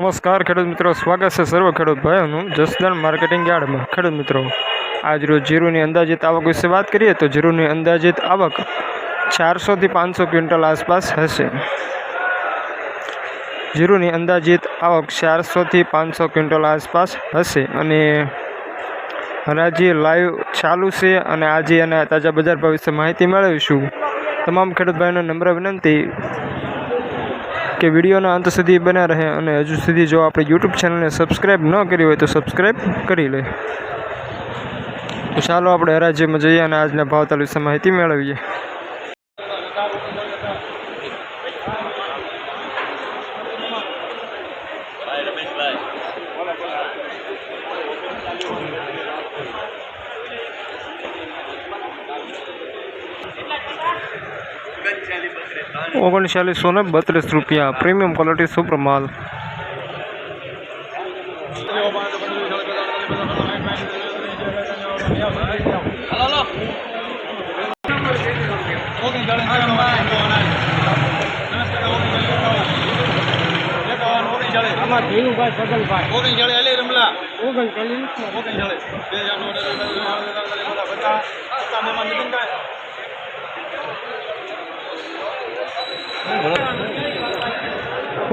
નમસ્કાર ખેડૂત મિત્રો, સ્વાગત છે સર્વ ખેડૂત ભાઈઓનું જસદણ માર્કેટિંગ યાર્ડમાં। ખેડૂત મિત્રો, આજ રોજ જીરુની અંદાજિત આવક વિશે વાત કરીએ તો જીરુની અંદાજિત આવક 400 થી 500 ક્વિન્ટલ આસપાસ હશે। જીરુની અંદાજિત આવક 400 થી 500 ક્વિન્ટલ આસપાસ હશે અને હરાજી લાઈવ ચાલુ છે અને આજે અને તાજા બજાર ભાવ વિશે માહિતી મેળવીશું। તમામ ખેડૂત ભાઈઓને નમ્ર વિનંતી કે વિડીયોના અંત સુધી બન્યા રહે અને હજુ સુધી જો આપણે યુટ્યુબ ચેનલને સબસ્ક્રાઈબ ન કરી હોય તો સબસ્ક્રાઈબ કરી લે। તો ચાલો આપણે હરાજીમાં જઈએ અને આજના ભાવતાલ વિશે માહિતી મેળવીએ। ₹3932 પ્રીમિયમ ક્વોલિટી સુપર માલ।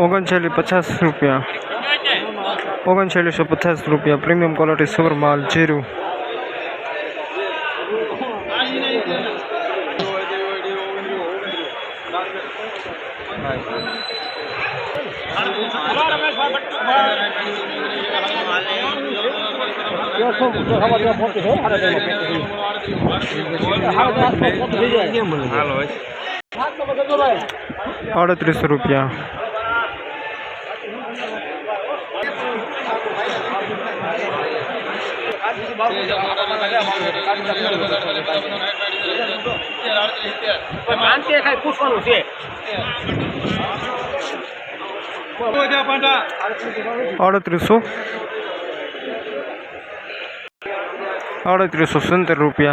₹3950 પ્રીમિયમ ક્વોલિટી સુપર માલ જીરુ। ₹38 ₹3870 ₹37 ₹3880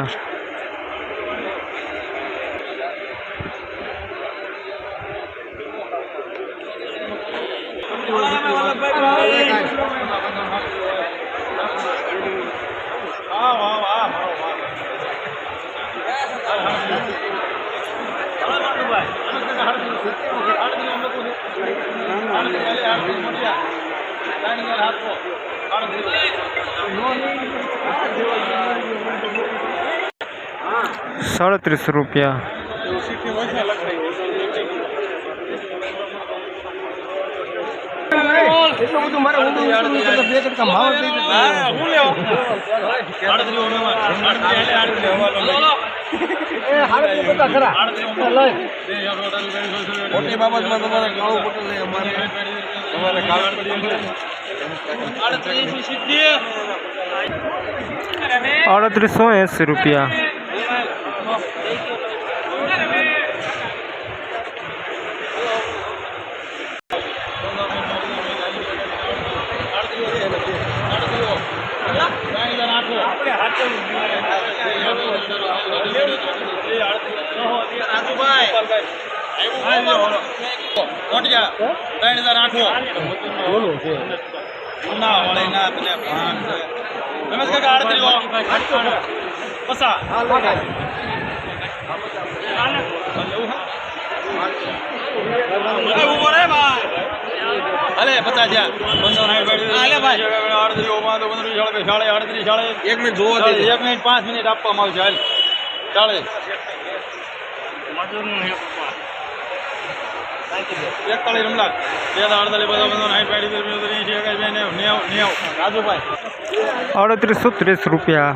₹3830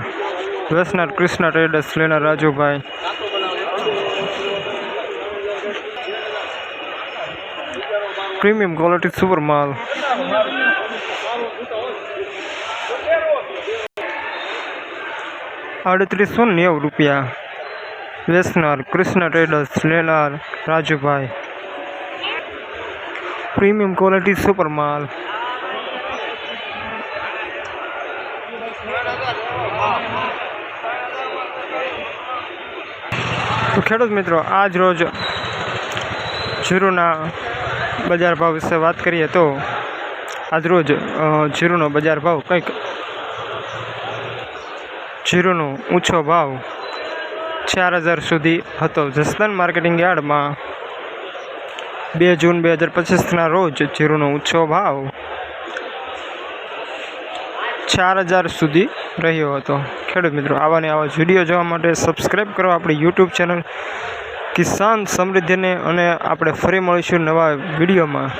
વૈષ્ણવ કૃષ્ણ ટ્રેડર્સ લેનાર રાજુભાઈ। પ્રીમિયમ ક્વોલિટી સુપર માલ। ₹3890 વૈષ્ણવ કૃષ્ણ ટ્રેડર્સ લેનાર રાજુભાઈ। પ્રીમિયમ ક્વોલિટી સુપર માલ। તો ખેડૂત મિત્રો, આજ રોજ જીરુના બજાર ભાવ વિશે વાત કરીએ તો આજરોજ જીરુનો બજાર ભાવ કંઈક જીરુનો ઊંચો ભાવ 4,000 સુધી હતો. જસદણ માર્કેટિંગ યાર્ડમાં 2 જૂન 2025ના રોજ જીરુનો ઊંચો ભાવ 4,000 સુધી રહ્યો હતો. ખેડૂત મિત્રો, આવા ને આવા વિડીયો જોવા માટે સબસ્ક્રાઈબ કરો આપણી યુટ્યુબ ચેનલ કિસાન સમૃદ્ધિને, અને આપણે ફરી મળીશું નવા વિડીયોમાં.